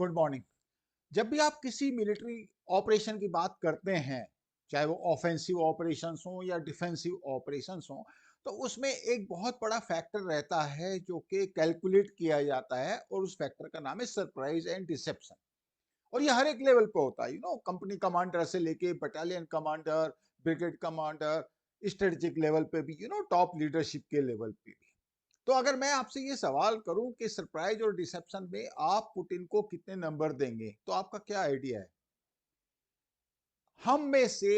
Good morning. जब भी आप किसी मिलिट्री ऑपरेशन की बात करते हैं, चाहे वो ऑफेंसिव ऑपरेशंस हो या डिफेंसिव ऑपरेशंस हो, तो उसमें एक बहुत बड़ा फैक्टर रहता है जो कि कैलकुलेट किया जाता है और उस फैक्टर का नाम है सरप्राइज एंड डिसेप्शन। और ये हर एक लेवल पे होता है, कंपनी कमांडर से लेके battalion commander, brigade commander, strategic level पे भी, टॉप लीडरशिप के लेवल पे भी। तो अगर मैं आपसे ये सवाल करूं कि सरप्राइज और डिसेप्शन में आप पुतिन को कितने नंबर देंगे, तो आपका क्या आइडिया है? हम में से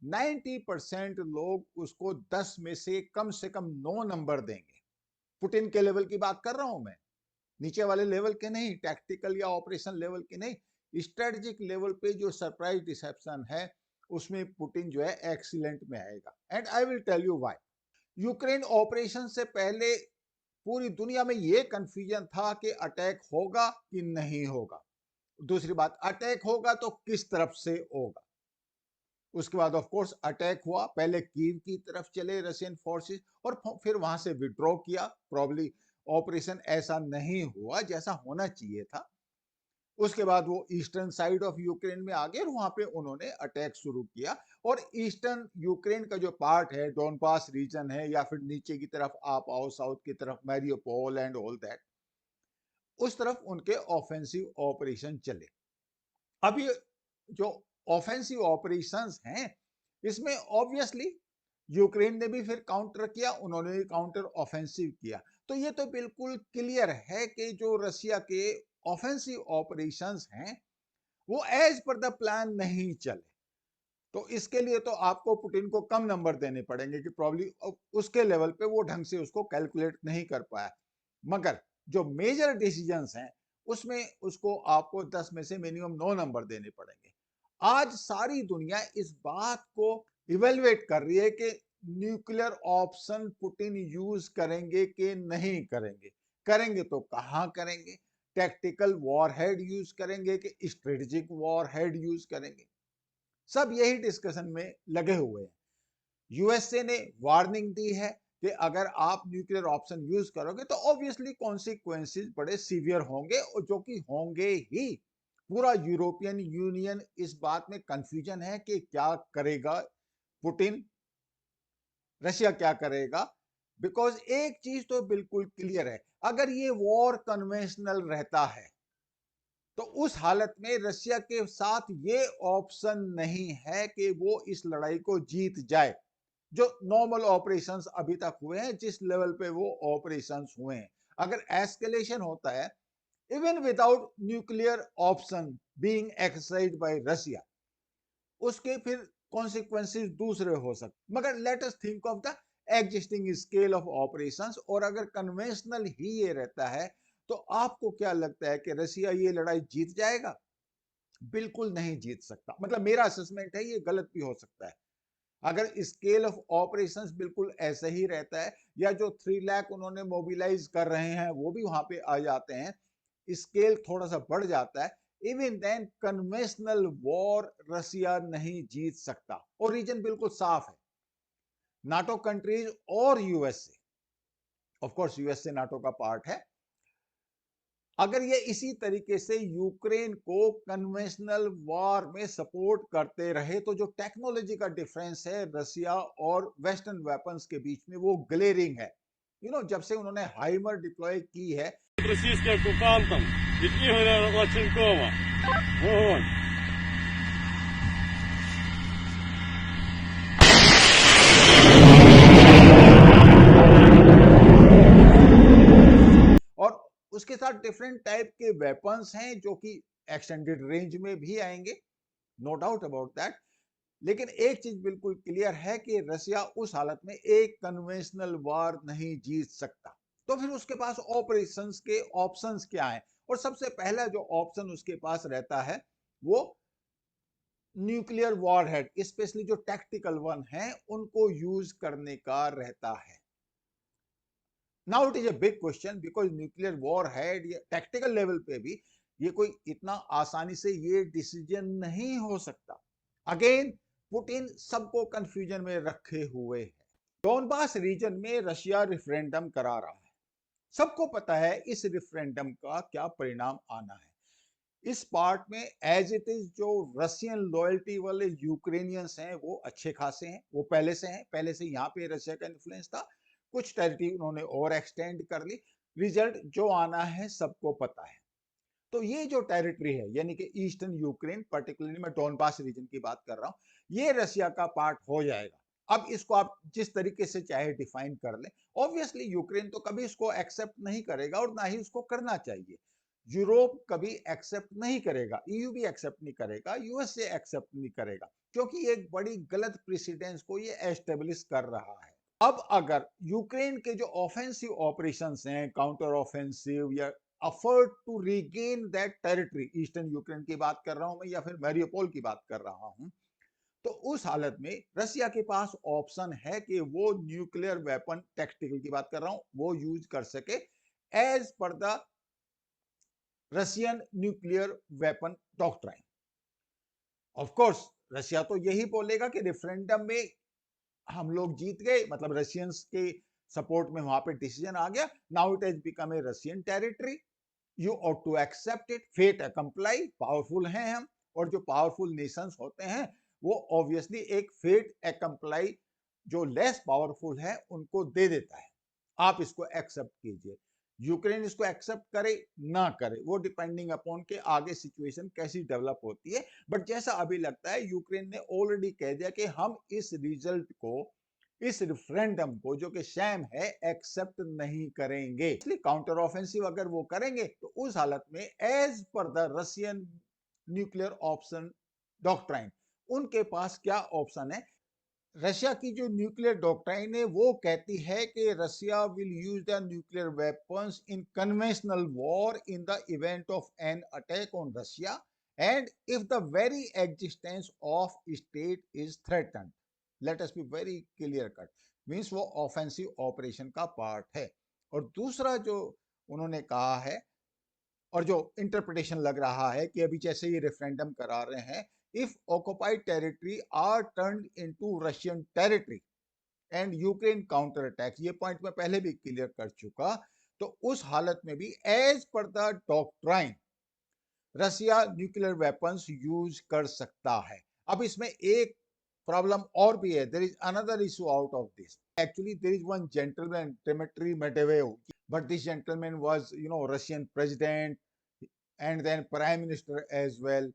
90% लोग उसको 10 में से कम 9 नंबर देंगे। पुतिन के लेवल की बात कर रहा हूं मैं, नीचे वाले लेवल के नहीं, टैक्टिकल या ऑपरेशन लेवल के नहीं, स्ट्रेटेजिक लेवल पे जो सरप्राइज डिसेप्शन है उसमें पुतिन जो है एक्सीलेंट में आएगा। And I will tell you why. Ukraine operation से पहले पूरी दुनिया में यह कंफ्यूजन था कि अटैक होगा कि नहीं होगा। दूसरी बात, अटैक होगा तो किस तरफ से होगा। उसके बाद ऑफ कोर्स अटैक हुआ, पहले कीव की तरफ चले रशियन फोर्सेस और फिर वहां से विड्रॉ किया। प्रॉब्ली ऑपरेशन ऐसा नहीं हुआ जैसा होना चाहिए था। उसके बाद वो ईस्टर्न साइड ऑफ यूक्रेन में आ गए और वहां पे उन्होंने अटैक शुरू किया। और ईस्टर्न यूक्रेन का जो पार्ट है, डोनबास रीजन है, या फिर नीचे की तरफ आप आओ साउथ की तरफ, मैरियोपोल एंड ऑल दैट, उस तरफ उनके ऑफेंसिव ऑपरेशन चले। अब ये जो ऑफेंसिव ऑपरेशंस हैं, इसमें ऑब्वियसली यूक्रेन ने भी फिर काउंटर किया, उन्होंने भी काउंटर ऑफेंसिव किया। तो ये तो बिल्कुल क्लियर है कि जो रशिया के ऑफेंसिव ऑपरेशंस हैं वो एज पर द प्लान नहीं चले। तो इसके लिए तो आपको पुतिन को कम नंबर देने पड़ेंगे कि प्रॉब्ली उसके लेवल पे वो ढंग से उसको कैलकुलेट नहीं कर पाया। मगर जो मेजर डिसीजंस हैं उसमें उसको आपको 10 में से मिनिमम 9 नंबर देने पड़ेंगे। आज सारी दुनिया इस बात को इवेलुएट कर रही है कि न्यूक्लियर ऑप्शन पुतिन यूज करेंगे कि नहीं करेंगे, करेंगे तो कहां करेंगे, टैक्टिकल वॉरहेड यूज करेंगे कि स्ट्रेटेजिक वॉरहेड यूज करेंगे। सब यही डिस्कशन में लगे हुए हैं। यूएसए ने वार्निंग दी है कि अगर आप न्यूक्लियर ऑप्शन यूज करोगे तो ऑब्वियसली कॉन्सिक्वेंसेस बड़े सीवियर होंगे, और जो कि होंगे ही। पूरा यूरोपियन यूनियन इस बात में कंफ्यूजन है कि क्या करेगा पुतिन, रशिया क्या करेगा। बिकॉज एक चीज तो बिल्कुल क्लियर है, अगर ये वॉर कन्वेंशनल रहता है तो उस हालत में रशिया के साथ ये ऑप्शन नहीं है कि वो इस लड़ाई को जीत जाए। जो नॉर्मल ऑपरेशंस अभी तक हुए हैं, जिस लेवल पे वो ऑपरेशंस हुए हैं, अगर एस्केलेशन होता है even without nuclear option being exercised bye Russia, उसके फिर कॉन्सिक्वेंसेस दूसरे हो सकते। मगर let us think of the existing scale of operations, और अगर कन्वेंशनल ही ये रहता है तो आपको क्या लगता है कि रशिया ये लड़ाई जीत जाएगा? बिल्कुल नहीं जीत सकता। मतलब मेरा असेसमेंट है, ये गलत भी हो सकता है। अगर स्केल ऑफ ऑपरेशंस बिल्कुल ऐसे ही रहता है, या जो 3 लाख उन्होंने मोबिलाइज कर रहे हैं वो भी वहां पे आ जाते हैं, स्केल थोड़ा सा बढ़ जाता है, even then conventional war Russia नहीं जीत सकता। और रीजन बिल्कुल साफ है, नाटो कंट्रीज और USA. Of course USA NATO का पार्ट है। अगर ये इसी तरीके से यूक्रेन को कन्वेंशनल वॉर में सपोर्ट करते रहे तो जो टेक्नोलॉजी का डिफरेंस है रशिया और वेस्टर्न वेपन्स के बीच में वो ग्लेरिंग है। जब से उन्होंने हाइमर डिप्लॉय की है Російським окупантам від Ігоря Лаченкова. Вогонь! और उसके साथ डिफरेंट टाइप के वेपन्स हैं जो कि एक्सटेंडेड रेंज में भी आएंगे, नो डाउट अबाउट दैट। लेकिन एक चीज बिल्कुल क्लियर है कि रशिया उस हालत में एक कन्वेंशनल वार नहीं जीत सकता। तो फिर उसके पास ऑपरेशंस के ऑप्शंस क्या हैं? और सबसे पहला जो ऑप्शन उसके पास रहता है वो न्यूक्लियर वॉरहेड, स्पेशली जो टैक्टिकल वन है उनको यूज करने का रहता है। Now it is a big question, because nuclear warhead या टैक्टिकल लेवल पे भी ये कोई इतना आसानी से ये डिसीजन नहीं हो सकता। अगेन पुतिन सबको कंफ्यूजन में रखे हुए है। डोनबास रीजन में रशिया रेफरेंडम करा रहा है, सबको पता है इस रेफरेंडम का क्या परिणाम आना है। इस पार्ट में एज इट इज जो रशियन लॉयल्टी वाले यूक्रेनियंस हैं वो अच्छे खासे हैं, वो पहले से यहाँ पे रशिया का इन्फ्लुएंस था। कुछ टेरिटरी उन्होंने और एक्सटेंड कर ली। रिजल्ट जो आना है सबको पता है। तो ये जो टेरिटरी है यानी कि ईस्टर्न यूक्रेन, पर्टिकुलरली मैं डोनबास रीजन की बात कर रहा हूं, ये रशिया का पार्ट हो जाएगा। अब इसको आप जिस तरीके से चाहे डिफाइन कर लें, ऑब्वियसली यूक्रेन तो कभी इसको एक्सेप्ट नहीं करेगा और ना ही उसको करना चाहिए। यूरोप कभी एक्सेप्ट नहीं करेगा, ईयू भी एक्सेप्ट नहीं करेगा, यूएसए एक्सेप्ट नहीं करेगा, क्योंकि एक बड़ी गलत प्रेसिडेंस को ये एस्टेब्लिश कर रहा है। अब अगर यूक्रेन के जो ऑफेंसिव ऑपरेशंस हैं, काउंटर ऑफेंसिव या effort to regain that territory, eastern Ukraine की बात कर रहा हूं मैं या फिर मैरियोपोल की बात कर रहा हूं, तो उस हालत में रशिया के पास ऑप्शन है कि वो न्यूक्लियर वेपन, टैक्टिकल की बात कर रहा हूं, वो यूज कर सके as per the Russian nuclear weapon doctrine. Of course Russia तो यही बोलेगा कि रेफरेंडम में हम लोग जीत गए, मतलब रशियंस के सपोर्ट में वहां पे डिसीजन आ गया, now it has become a Russian territory, you ought to accept it, fait accompli, powerful हैं हम, और जो पावरफुल नेशंस होते हैं वो ऑब्वियसली एक फेट कंप्लाई जो लेस पावरफुल है उनको दे देता है, आप इसको एक्सेप्ट कीजिए। यूक्रेन इसको एक्सेप्ट करे ना करे वो डिपेंडिंग अपॉन के आगे सिचुएशन कैसी डेवलप होती है, बट जैसा अभी लगता है यूक्रेन ने ऑलरेडी कह दिया कि हम इस रिजल्ट को, इस रेफरेंडम को जो कि शैम है, एक्सेप्ट नहीं करेंगे। इसलिए काउंटर ऑफेंसिव अगर वो करेंगे तो उस हालत में as per the Russian nuclear option doctrine उनके पास क्या ऑप्शन है। रशिया की जो न्यूक्लियर डॉक्ट्राइन है वो कहती है कि Russia will use the nuclear weapons in conventional war in the event of an attack on Russia and if the very existence of state is threatened. Let us be very clear cut, means वो offensive operation का part है। और दूसरा जो उन्होंने कहा है और जो इंटरप्रिटेशन लग रहा है कि अभी जैसे ये रेफरेंडम करा रहे हैं, if occupied territory are turned into Russian territory and Ukraine counter attack, ये पॉइंट मैं पहले भी क्लियर कर चुका, तो उस हालत में भी as per the doctrine Russia nuclear weapons use कर सकता है। अब इसमें एक प्रॉब्लम और भी है, there is another issue out of this. Actually there is one gentleman, Dmitry Medvedev, but this gentleman was, Russian president and then prime minister as well.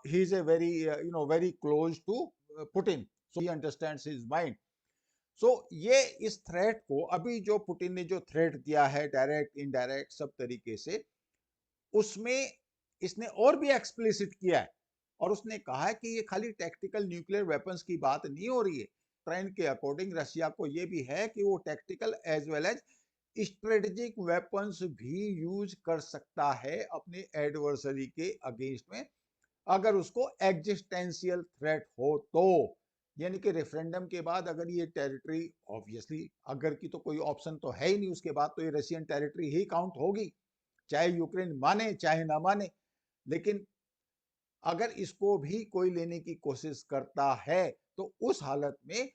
He is a very, very close to Putin, so he understands his mind. So ये इस threat को, अभी जो Putin ने जो threat दिया है direct indirect सब तरीके से, उसमें इसने और भी एक्सप्लिसिट किया है और उसने कहा है कि ये खाली टैक्टिकल न्यूक्लियर वेपन्स की बात नहीं हो रही है। ट्रेंड के अकॉर्डिंग रशिया को ये भी है कि वो tactical as well as strategic weapons भी यूज कर सकता है अपने एडवर्सरी के अगेंस्ट में, अगर उसको एग्जिस्टेंशियल थ्रेट हो तो। यानी कि रेफरेंडम के बाद अगर ये टेरिटरी, ऑब्वियसली अगर की तो कोई ऑप्शन तो है ही नहीं, उसके बाद तो ये रशियन टेरिटरी ही काउंट होगी, चाहे यूक्रेन माने चाहे ना माने। लेकिन अगर इसको भी कोई लेने की कोशिश करता है तो उस हालत में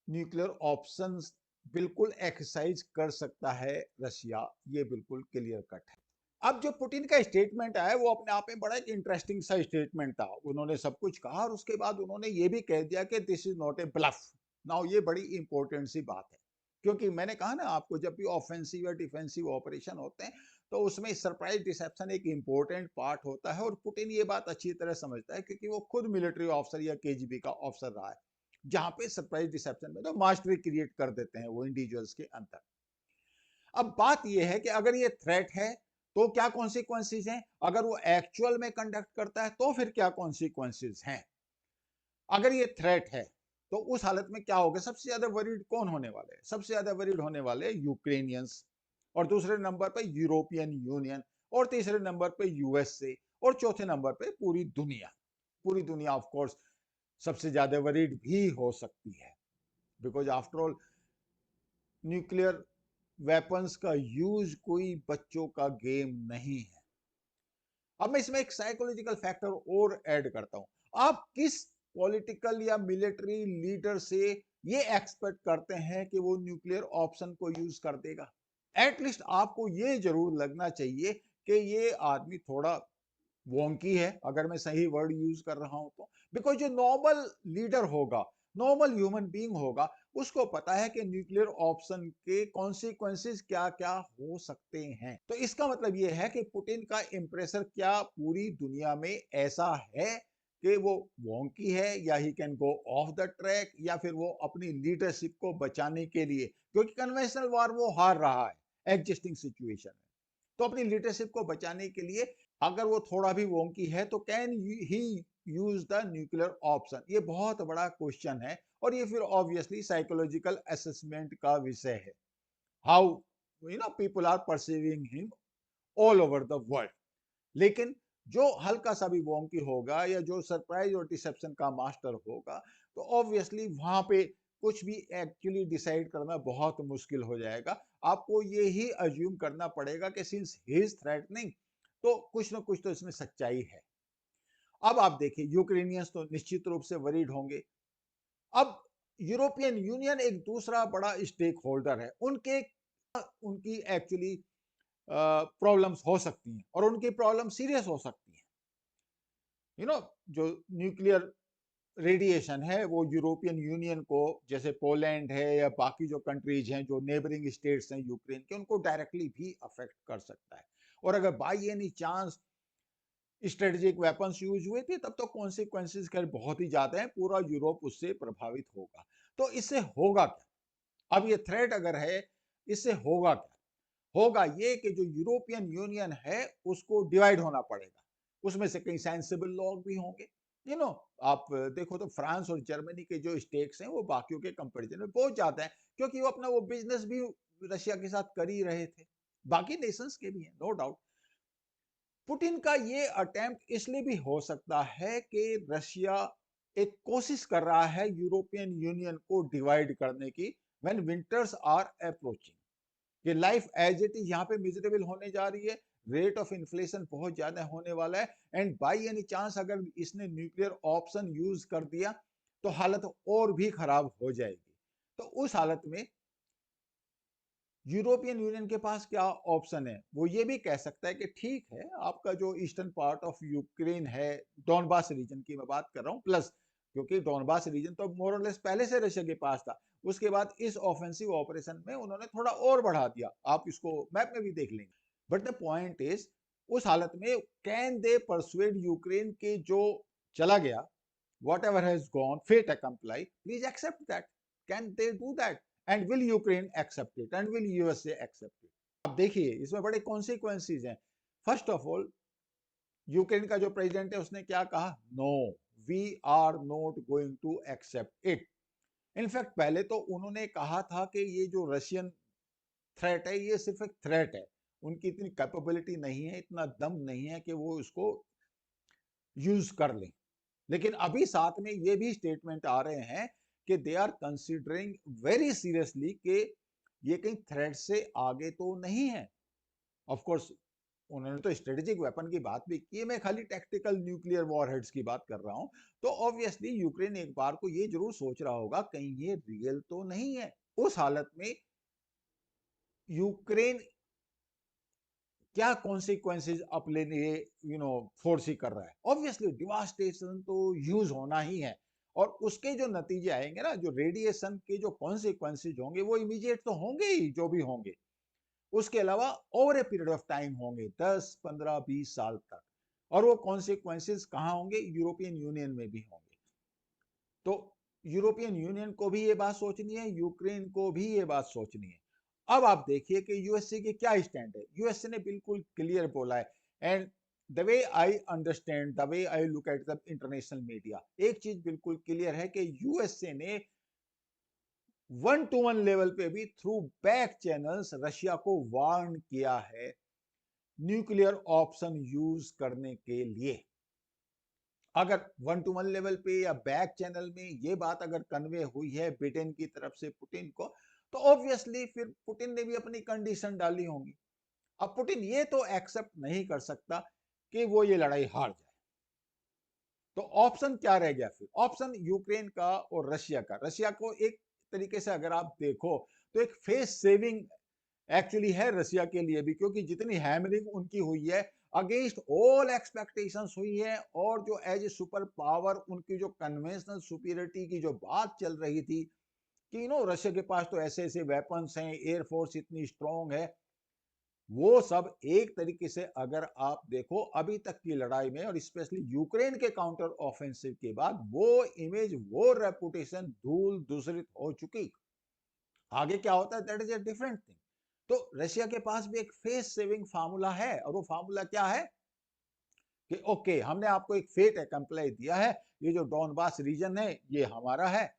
न्यूक्लियर ऑप्शंस बिल्कुल एक्सरसाइज कर सकता है रशिया, ये बिल्कुल क्लियर कट है। अब जो पुतिन का स्टेटमेंट आया वो अपने आप में बड़ा एक इंटरेस्टिंग सा स्टेटमेंट था। उन्होंने सब कुछ कहा और उसके बाद उन्होंने ये भी कह दिया कि this is not a bluff. Now ये बड़ी इंपॉर्टेंट सी बात है, क्योंकि मैंने कहा ना आपको, जब भी ऑफेंसिव या डिफेंसिव ऑपरेशन होते हैं तो उसमें सरप्राइज डिसेप्शन एक इंपॉर्टेंट पार्ट होता है, और पुतिन ये बात अच्छी तरह समझता है क्योंकि वो खुद मिलिट्री ऑफिसर या केजीबी का ऑफिसर रहा है, जहां पे सरप्राइज डिसेप्शन में तो मास्टरी क्रिएट कर देते हैं वो इंडिविजुअल्स के अंदर। अब बात यह है कि अगर ये थ्रेट है तो क्या कॉन्सिक्वेंसेस हैं, अगर वो एक्चुअल में कंडक्ट करता है तो फिर क्या कॉन्सिक्वेंसेस हैं। अगर ये थ्रेट है तो उस हालत में क्या होगा, सबसे ज्यादा वरीड कौन होने वाले हैं, सबसे ज्यादा वरीड होने वाले यूक्रेनियंस, और दूसरे नंबर पे यूरोपियन यूनियन, और तीसरे नंबर पे यूएसए, और चौथे नंबर पे पूरी दुनिया। पूरी दुनिया ऑफ कोर्स सबसे ज्यादा वरीड भी हो सकती है, because after all nuclear weapons का यूज कोई बच्चों का गेम नहीं है। अब मैं इसमें एक साइकोलॉजिकल फैक्टर और ऐड करता हूं, आप किस पॉलिटिकल या मिलिट्री लीडर से ये एक्सपेक्ट करते हैं कि वो न्यूक्लियर ऑप्शन को यूज कर देगा। एटलीस्ट आपको ये जरूर लगना चाहिए कि ये आदमी थोड़ा वोंकी है, अगर मैं सही वर्ड यूज कर रहा हूं तो। बिकॉज जो नॉर्मल लीडर होगा, नॉर्मल ह्यूमन बीइंग होगा, उसको पता है कि न्यूक्लियर ऑप्शन के कॉन्सिक्वेंसेस क्या क्या हो सकते हैं। तो इसका मतलब यह है कि पुतिन का इंप्रेशर क्या पूरी दुनिया में ऐसा है कि वो वोंकी है, या he can go of the track, या फिर वो अपनी लीडरशिप को बचाने के लिए, क्योंकि कन्वेंशनल वॉर वो हार रहा है एग्जिस्टिंग सिचुएशन में, तो अपनी लीडरशिप को बचाने के लिए अगर वो थोड़ा भी वोंकी है तो can he use the nuclear option, ये बहुत बड़ा क्वेश्चन है। और ये फिर ऑब्वियसली साइकोलॉजिकल असेसमेंट का विषय है, how people are perceiving him all over the world. लेकिन जो हल्का सा भी वोंकी होगा, या जो सरप्राइज और डिसेप्शन का मास्टर होगा, तो ऑब्वियसली वहां पे कुछ भी एक्चुअली डिसाइड करना बहुत मुश्किल हो जाएगा। आपको ये ही अज्यूम करना पड़ेगा कि सिंस ही इज थ्रेटनिंग, तो कुछ ना कुछ तो इसमें सच्चाई है। अब आप देखिए, यूक्रेनियंस तो निश्चित रूप से वरीड होंगे। अब यूरोपियन यूनियन एक दूसरा बड़ा स्टेक होल्डर है, उनके उनकी एक्चुअली प्रॉब्लम्स हो सकती हैं, और उनकी प्रॉब्लम सीरियस हो सकती है। जो न्यूक्लियर रेडिएशन है वो यूरोपियन यूनियन को, जैसे पोलैंड है या बाकी जो कंट्रीज हैं जो नेबरिंग स्टेट्स हैं यूक्रेन के, उनको डायरेक्टली भी अफेक्ट कर सकता है। और अगर by any chance strategic weapons use हुए थे, तब तो कॉन्सिक्वेंसेस खैर बहुत ही ज्यादा है, पूरा यूरोप उससे प्रभावित होगा। तो इससे होगा क्या? अब ये थ्रेट अगर है, इससे होगा क्या? होगा ये कि जो यूरोपियन यूनियन है उसको डिवाइड होना पड़ेगा, उसमें से कई सेंसिबल लोग भी होंगे। यू नो आप देखो तो फ्रांस और जर्मनी के जो स्टेक्स हैं वो बाकियों के कंपैरिजन में बहुत ज्यादा है, क्योंकि वो अपना वो बिजनेस भी रशिया के साथ कर ही रहे थे, बाकी नेशंस के भी हैं, नो डाउट। पुतिन का ये अटेम्प्ट इसलिए भी हो सकता है कि रशिया एक कोशिश कर रहा है यूरोपियन यूनियन को डिवाइड करने की, व्हेन विंटर्स आर अप्रोचिंग, कि लाइफ एज इट इज यहाँ पे मिजरेबल होने जा रही है, रेट ऑफ इन्फ्लेशन बहुत ज्यादा होने वाला है, एंड बाई एनी चांस अगर इसने न्यूक्लियर ऑप्शन यूज कर दिया तो हालत और भी खराब हो जाएगी। तो उस हालत में यूरोपियन यूनियन के पास क्या ऑप्शन है? वो ये भी कह सकता है कि ठीक है, आपका जो ईस्टर्न पार्ट ऑफ यूक्रेन है, डॉनबास रीजन की मैं बात कर रहा हूँ, प्लस क्योंकि डॉनबास रीजन तो मोर और लेस पहले से रशिया के पास था, उसके बाद इस ऑफेंसिव ऑपरेशन में उन्होंने थोड़ा और बढ़ा दिया, आप इसको मैप में भी देख लेंगे। बट द पॉइंट इज, उस हालत में कैन दे परसुएड यूक्रेन के जो चला गया, whatever has gone, fate accompli, please accept that. Can they do that? And will Ukraine accept it? And will USA accept it? अब देखिए, इसमें बड़े कॉन्सिक्वेंसेज हैं। फर्स्ट ऑफ ऑल, यूक्रेन का जो प्रेसिडेंट है उसने क्या कहा? No, we are not going to accept it. In fact पहले तो उन्होंने कहा था कि ये जो रशियन थ्रेट है ये सिर्फ एक थ्रेट है, उनकी इतनी कैपेबिलिटी नहीं है, इतना दम नहीं है कि वो इसको यूज कर लें। लेकिन अभी साथ में ये भी स्टेटमेंट आ रहे हैं कि they are considering very seriously कि ये कहीं थ्रेट से आगे तो नहीं है। ऑफ कोर्स उन्होंने तो स्ट्रेटेजिक वेपन की बात भी की है, मैं खाली टैक्टिकल न्यूक्लियर वॉरहेड्स की बात कर रहा हूं। तो ऑब्वियसली यूक्रेन एक बार को ये जरूर सोच रहा होगा कहीं ये रियल तो नहीं है। उस हालत में यूक्रेन क्या कॉन्सिक्वेंसेज अपने लिए फोर्स ही कर रहा है? ऑब्वियसली डिवास्टेशन तो यूज होना ही है, और उसके जो नतीजे आएंगे ना, जो रेडिएशन के जो कॉन्सिक्वेंसेज होंगे वो इमीडिएट तो होंगे ही, जो भी होंगे, उसके अलावा over a period of time होंगे, 10 15 20 साल तक। और वो कॉन्सिक्वेंसेज कहाँ होंगे? यूरोपियन यूनियन में भी होंगे। तो यूरोपियन यूनियन को भी ये बात सोचनी है, यूक्रेन को भी ये बात सोचनी है। अब आप देखिए कि यूएसए के क्या स्टैंड है। यूएसए ने बिल्कुल क्लियर बोला है, and the way I understand, the way I look at the international media, एक चीज बिल्कुल क्लियर है कि यूएसए ने 1 to 1 लेवल पे भी थ्रू बैक चैनल्स रशिया को वार्न किया है न्यूक्लियर ऑप्शन यूज करने के लिए। अगर 1 to 1 लेवल पे या बैक चैनल में ये बात अगर कन्वे हुई है ब्रिटेन की तरफ से पुतिन को, तो ऑब्वियसली फिर पुतिन ने भी अपनी कंडीशन डाली होंगी। अब पुतिन ये तो एक्सेप्ट नहीं कर सकता कि वो ये लड़ाई हार जाए। तो ऑप्शन क्या रह गया फिर? ऑप्शन यूक्रेन का और रशिया का। रशिया को एक तरीके से अगर आप देखो तो एक फेस सेविंग एक्चुअली है रसिया के लिए भी, क्योंकि जितनी हैमरिंग उनकी हुई है अगेंस्ट ऑल एक्सपेक्टेशंस हुई है, और जो एज ए सुपर पावर उनकी जो कन्वेंशनल सुपीरियरिटी की जो बात चल रही थी कि रशिया के पास तो ऐसे ऐसे वेपन्स हैं, एयरफोर्स इतनी स्ट्रांग है, वो सब एक तरीके से अगर आप देखो अभी तक की लड़ाई में और स्पेशली यूक्रेन के काउंटर ऑफेंसिव के बाद वो इमेज, वो रेपुटेशन धूल दूसरित हो चुकी। आगे क्या होता है that is a different thing. तो रशिया के पास भी एक फेस सेविंग फार्मूला है, और वो फार्मूला क्या है कि ओके हमने आपको एक फेट एक्म्प्लाई दिया है, ये जो डॉनबास रीजन है ये हमारा है,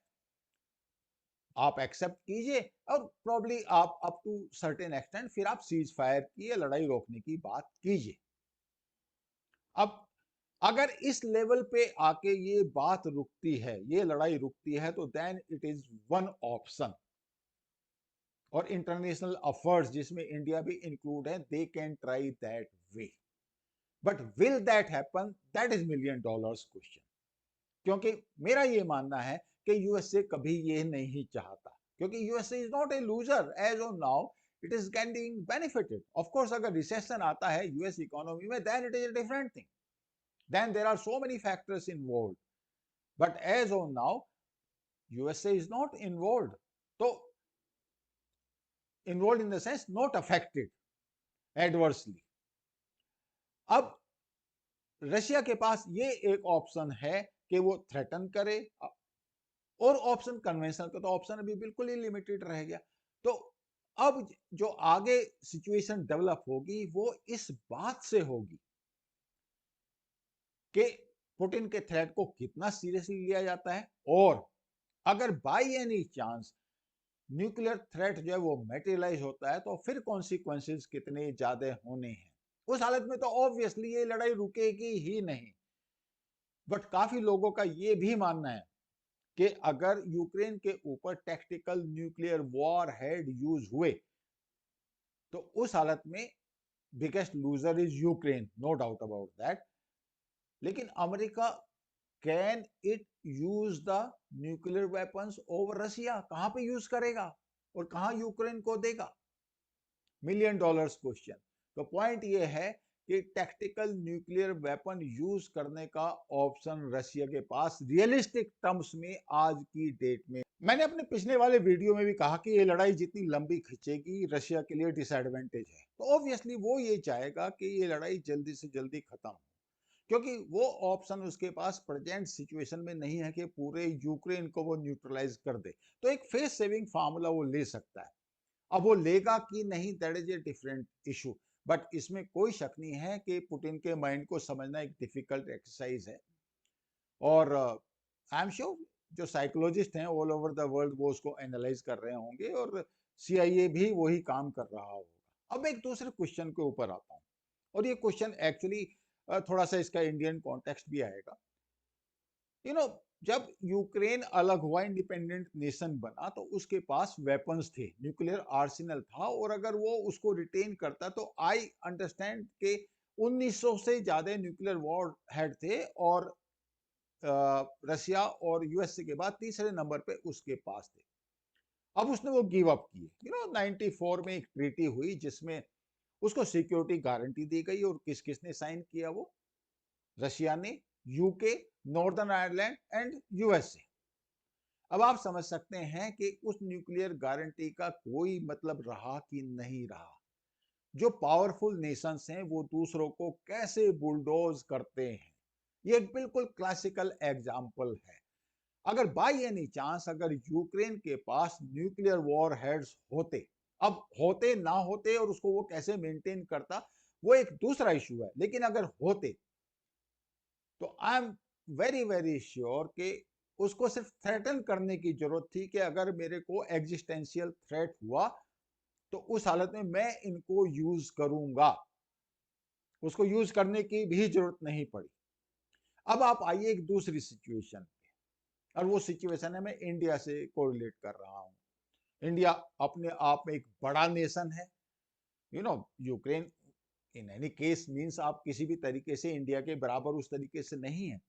आप एक्सेप्ट कीजिए, और प्रॉब्ली आप अप टू सर्टेन एक्सटेंट फिर आप सीज फायर की, लड़ाई रोकने की बात कीजिए। अब अगर इस लेवल पे आके ये बात रुकती है, ये लड़ाई रुकती है, तो then it is one option, और इंटरनेशनल अफेयर्स जिसमें इंडिया भी इंक्लूड है, they can try that way, but will that happen, that is million dollars question. क्योंकि मेरा ये मानना है कि यूएसए कभी ये नहीं चाहता, क्योंकि USA is not a loser as on now, it is getting benefited. Of course अगर रिसेशन आता है यूएस इकोनॉमी में, then it is a different thing, then there are so many factors involve, but as on now USA is not involve, तो involve in the sense not affected adversely. अब Russia के पास ये एक option है कि वो थ्रेटन करे, और ऑप्शन कन्वेंशनल का तो ऑप्शन अभी बिल्कुल ही लिमिटेड रह गया। तो अब जो आगे सिचुएशन डेवलप होगी वो इस बात से होगी कि पुतिन के थ्रेट को कितना सीरियसली लिया जाता है, और अगर by any chance nuclear threat जो है वो मेटेरियलाइज होता है, तो फिर कॉन्सिक्वेंसेस कितने ज्यादा होने हैं। उस हालत में तो ऑब्वियसली ये लड़ाई रुकेगी ही नहीं। बट काफी लोगों का ये भी मानना है कि अगर यूक्रेन के ऊपर tactical nuclear warhead use हुए, तो उस हालत में biggest loser is Ukraine, no doubt about that. लेकिन America can it use the nuclear weapons over Russia, कहां पे यूज करेगा और कहां यूक्रेन को देगा, मिलियन डॉलर्स क्वेश्चन। तो पॉइंट ये है कि टैक्टिकल न्यूक्लियर वेपन यूज करने का ऑप्शन रशिया के पास रियलिस्टिक टर्म्स में आज की डेट में, मैंने अपने पिछले वाले वीडियो में भी कहा कि ये लड़ाई जितनी लंबी खिंचेगी रशिया के लिए डिसएडवांटेज है, तो ऑब्वियसली वो ये चाहेगा कि ये लड़ाई जल्दी से जल्दी खत्म हो, क्योंकि वो ऑप्शन उसके पास प्रेजेंट सिचुएशन में नहीं है कि पूरे यूक्रेन को वो न्यूट्रलाइज कर दे। तो एक फेस सेविंग फार्मूला वो ले सकता है। अब वो लेगा कि नहीं that is a different issue, but इसमें कोई शक नहीं है कि पुतिन के माइंड को समझना एक डिफिकल्ट एक्सरसाइज है, और आई एम श्योर जो साइकोलॉजिस्ट हैं ऑल ओवर द वर्ल्ड वो उसको एनालाइज कर रहे होंगे, और सीआईए भी वही काम कर रहा होगा। अब एक दूसरे क्वेश्चन के ऊपर आता हूँ, और ये क्वेश्चन एक्चुअली थोड़ा सा इसका इंडियन कॉन्टेक्स्ट भी आएगा। यू नो जब यूक्रेन अलग हुआ, इंडिपेंडेंट नेशन बना, तो उसके पास वेपन्स थे, न्यूक्लियर आर्सेनल था, और अगर वो उसको रिटेन करता तो आई अंडरस्टैंड के 1900 से ज्यादा न्यूक्लियर वॉर हेड थे, और रशिया और यूएसए के बाद तीसरे नंबर पे उसके पास थे। अब उसने वो गिव अप किए। 94 में एक ट्रीटी हुई जिसमें उसको सिक्योरिटी गारंटी दी गई, और किस किसने साइन किया वो, रशिया ने, UK, Northern Ireland and USA. अब आप समझ सकते हैं कि उस न्यूक्लियर गारंटी का कोई मतलब रहा कि नहीं रहा। जो पावरफुल नेशंस हैं वो दूसरों को कैसे बुलडोज करते हैं, ये एक बिल्कुल क्लासिकल एग्जाम्पल है। अगर बाय एनी चांस अगर यूक्रेन के पास न्यूक्लियर वॉर हेड्स होते, अब होते ना होते और उसको वो कैसे मेंटेन करता वो एक दूसरा इशू है, लेकिन अगर होते तो I am very very sure कि उसको सिर्फ थ्रेटन करने की जरूरत थी कि अगर मेरे को एग्जिस्टेंशियल थ्रेट हुआ तो उस हालत में मैं इनको यूज करूंगा, उसको यूज करने की भी जरूरत नहीं पड़ी। अब आप आइए एक दूसरी सिचुएशन, और वो सिचुएशन है, मैं इंडिया से कोरिलेट कर रहा हूं। इंडिया अपने आप में एक बड़ा नेशन है, Ukraine in any case means आप किसी भी तरीके से इंडिया के बराबर उस तरीके से नहीं है।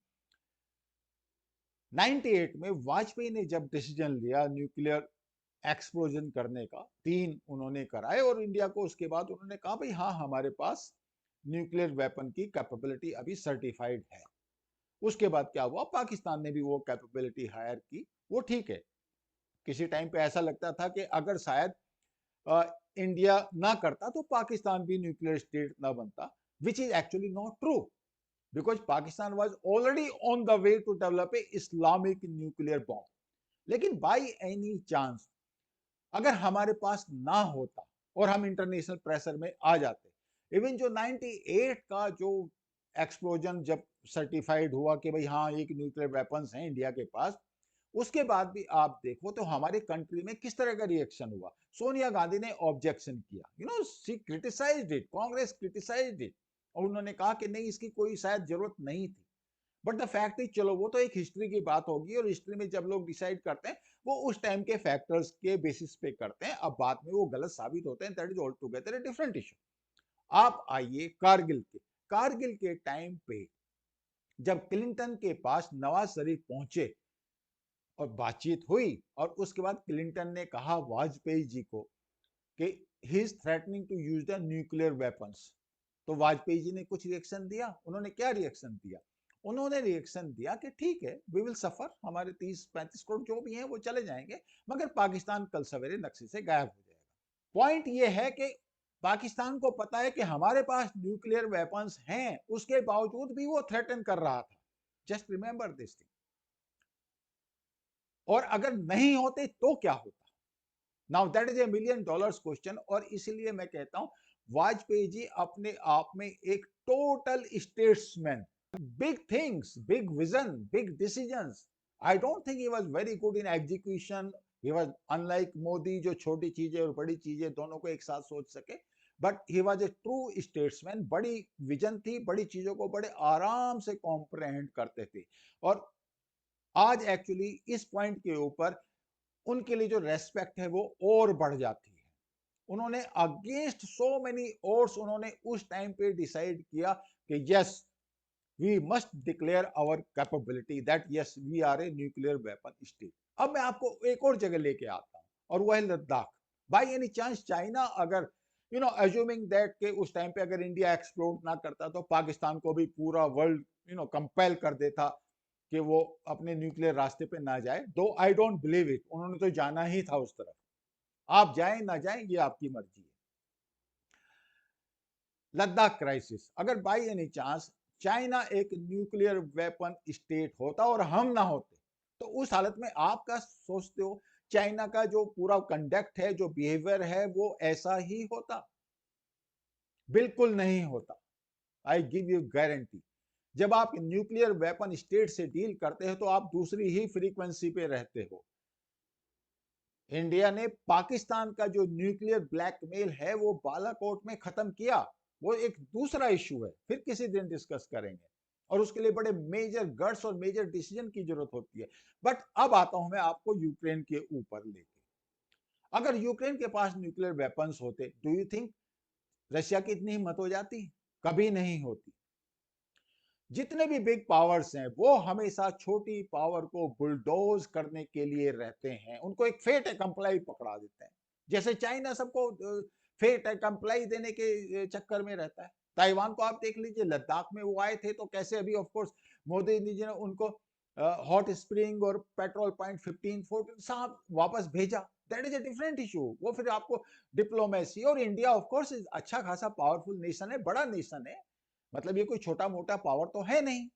98 में वाजपेयी ने जब डिसीजन लिया न्यूक्लियर एक्सप्लोजन करने का 3 उन्होंने कराए और इंडिया को उसके बाद उन्होंने कहा भाई हाँ हमारे पास न्यूक्लियर वेपन की कैपेबिलिटी अभी सर्टिफाइड है। उसके बाद क्या हुआ, पाकिस्तान ने भी वो कैपेबिलिटी हायर की, वो ठीक है। किसी टाइम पे ऐसा लगता था कि अगर शायद इंडिया ना करता तो पाकिस्तान भी न्यूक्लियर स्टेट ना बनता, which is actually not true, because Pakistan was already on the way to develop a Islamic nuclear bomb. लेकिन बाई एनी चांस अगर हमारे पास ना होता और हम इंटरनेशनल प्रेशर में आ जाते, इवन जो 98 का जो एक्सप्लोजन जब सर्टिफाइड हुआ कि भाई हाँ एक न्यूक्लियर वेपन्स हैं इंडिया के पास, उसके बाद भी आप देखो तो हमारे कंट्री में किस तरह का रिएक्शन हुआ। सोनिया गांधी ने ऑब्जेक्शन किया, she criticised it, Congress criticised it, और उन्होंने कहा कि नहीं इसकी कोई शायद जरूरत नहीं थी। बट द फैक्ट इज, चलो वो तो एक हिस्ट्री की बात होगी और हिस्ट्री में जब लोग डिसाइड करते हैं वो उस टाइम के फैक्टर्स के बेसिस पे करते हैं, अब बाद में वो गलत साबित होते हैं, that is all together a different issue. आप आइए कारगिल के टाइम पे जब क्लिंटन के पास नवाज शरीफ पहुंचे और बातचीत हुई और उसके बाद क्लिंटन ने कहा वाजपेयी जी को कि he is threatening to use the nuclear weapons, तो वाजपेयी जी ने कुछ रिएक्शन दिया। उन्होंने क्या रिएक्शन दिया? उन्होंने रिएक्शन दिया कि ठीक है वी विल सफर, हमारे 30-35 करोड़ जो भी हैं वो चले जाएंगे, मगर पाकिस्तान कल सवेरे नक्शे से गायब हो जाएगा। पॉइंट ये है कि पाकिस्तान को पता है कि हमारे पास न्यूक्लियर वेपन्स हैं, उसके बावजूद भी वो थ्रेटन कर रहा था। Just remember this thing. और अगर नहीं होते तो क्या होता? Now that is a $1 million question. और इसलिए मैं कहता हूं वाजपेयी जी अपने आप में एक total statesman, big things, big vision, big decisions. I don't think he was very good in execution. He was unlike Modi जो छोटी चीजें और बड़ी चीजें दोनों को एक साथ सोच सके, but he was a true statesman. बड़ी विजन थी, बड़ी चीजों को बड़े आराम से कॉम्प्रहेंड करते थे। और आज एक्चुअली इस पॉइंट के ऊपर उनके लिए जो रेस्पेक्ट है वो और बढ़ जाती है। उन्होंने अगेंस्ट सो मेनी ओड्स उन्होंने उस टाइम पे डिसाइड किया कि yes we must declare our capability, that yes we are a nuclear weapon state. अब मैं आपको एक और जगह लेके आता हूं और वह है Ladakh. By any chance China अगर अज्यूमिंग दैट के उस टाइम पे अगर इंडिया एक्सप्लोर ना करता तो पाकिस्तान को भी पूरा वर्ल्ड कंपेल कर देता कि वो अपने न्यूक्लियर रास्ते पे ना जाए, दो आई डोंट बिलीव इट, उन्होंने तो जाना ही था उस तरफ। आप जाएं ना जाएं ये आपकी मर्जी है। लद्दाख क्राइसिस, अगर बाई एनी चांस चाइना एक न्यूक्लियर वेपन स्टेट होता और हम ना होते, तो उस हालत में आप क्या सोचते हो चाइना का जो पूरा कंडक्ट है, जो बिहेवियर है, वो ऐसा ही होता? बिल्कुल नहीं होता। I give you guarantee. जब आप न्यूक्लियर वेपन स्टेट से डील करते हो तो आप दूसरी ही फ्रीक्वेंसी पे रहते हो। इंडिया ने पाकिस्तान का जो न्यूक्लियर ब्लैकमेल है वो बालाकोट में खत्म किया, वो एक दूसरा इशू है, फिर किसी दिन डिस्कस करेंगे, और उसके लिए बड़े मेजर गट्स और मेजर डिसीजन की जरूरत होती है। बट अब आता हूं मैं आपको यूक्रेन के ऊपर लेके। अगर यूक्रेन के पास न्यूक्लियर वेपन्स होते, डू यू थिंक रशिया की इतनी हिम्मत हो जाती? कभी नहीं होती। जितने भी बिग पावर्स हैं वो हमेशा छोटी पावर को बुलडोज करने के लिए रहते हैं, उनको एक फेट कंप्लाई पकड़ा देते हैं। जैसे चाइना सबको फेट कंप्लाई देने के चक्कर में रहता है। ताइवान को आप देख लीजिए, लद्दाख में वो आए थे तो कैसे, अभी ऑफ कोर्स मोदी जी ने उनको हॉट स्प्रिंग और पेट्रोल पॉइंट 15-14 साहब वापस भेजा, that is a different issue. वो फिर आपको डिप्लोमेसी, और इंडिया ऑफ कोर्स अच्छा खासा पावरफुल नेशन है, बड़ा नेशन है, मतलब ये कोई छोटा मोटा पावर तो है नहीं।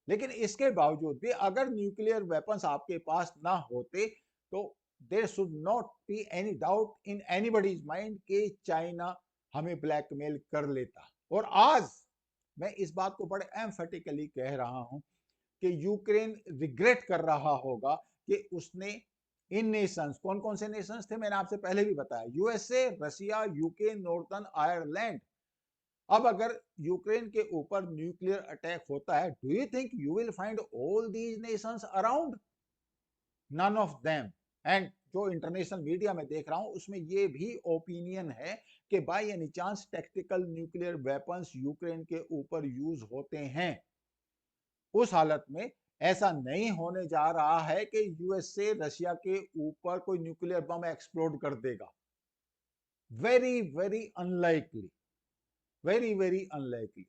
लेकिन इसके बावजूद भी अगर न्यूक्लियर वेपन्स आपके पास ना होते तो there should not be any doubt in anybody's mind कि चाइना हमें ब्लैकमेल कर लेता। और आज मैं इस बात को बड़े एम्फेटिकली कह रहा हूं कि यूक्रेन रिग्रेट कर रहा होगा कि उसने इन नेशंस, कौन कौन से नेशंस थे मैंने आपसे पहले भी बताया, USA, Russia, UK, Northern Ireland. अब अगर यूक्रेन के ऊपर न्यूक्लियर अटैक होता है, do you think you will find all these nations around? None of them. And जो इंटरनेशनल मीडिया में देख रहा हूं उसमें ये भी ओपिनियन है कि by any chance tactical nuclear weapons Ukraine के ऊपर यूज होते हैं, उस हालत में ऐसा नहीं होने जा रहा है कि यूएसए रशिया के ऊपर कोई न्यूक्लियर बम एक्सप्लोड कर देगा। Very very unlikely, very very unlikely.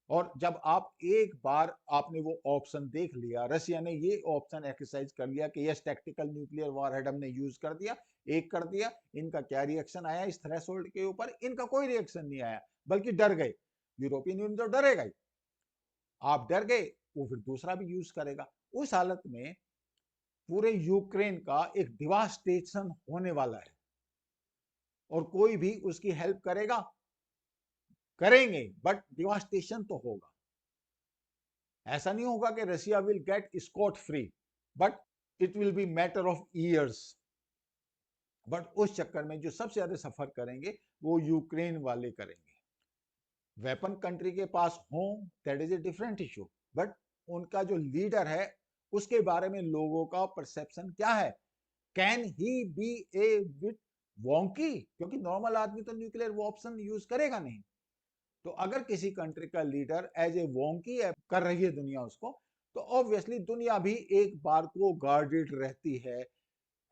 और जब आप एक बार आपने वो ऑप्शन देख लिया, रशिया ने ये ऑप्शन एक्सरसाइज कर लिया कि यस टैक्टिकल न्यूक्लियर वॉरहेड हमने यूज कर दिया, एक कर दिया, इनका क्या रिएक्शन आया इस थ्रेशोल्ड के ऊपर? इनका कोई रिएक्शन नहीं आया, बल्कि डर गए। यूरोपियन यूनियन तो डरेगा ही, आप डर गए, वो फिर दूसरा भी यूज करेगा। उस हालत में पूरे यूक्रेन का एक डिवास्टेशन होने वाला है, और कोई भी उसकी हेल्प करेगा, करेंगे, बट डिवास्टेशन तो होगा। ऐसा नहीं होगा कि Russia will get scot free, but it will be matter of years. But उस चक्कर में जो सबसे ज्यादा सफर करेंगे वो यूक्रेन वाले करेंगे। वेपन कंट्री के पास हो, that is a different issue, but उनका जो लीडर है उसके बारे में लोगों का परसेप्शन क्या है? Can he be a bit wonky? क्योंकि नॉर्मल आदमी तो न्यूक्लियर वो ऑप्शन यूज करेगा नहीं। तो अगर किसी कंट्री का लीडर एज ए वॉन्की कर रही है दुनिया उसको, तो ऑब्वियसली दुनिया भी एक बार को गार्डेड रहती है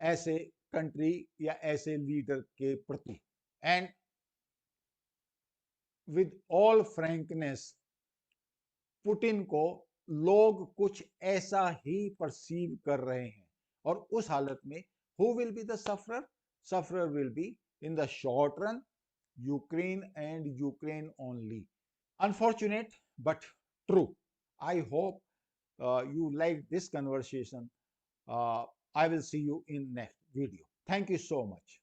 ऐसे कंट्री या ऐसे लीडर के प्रति। And with all frankness, Putin को लोग कुछ ऐसा ही परसीव कर रहे हैं, और उस हालत में who will be the sufferer? Sufferer will be in the short run Ukraine and Ukraine only. Unfortunate but true. I hope you like this conversation. I will see you in next video. Thank you so much.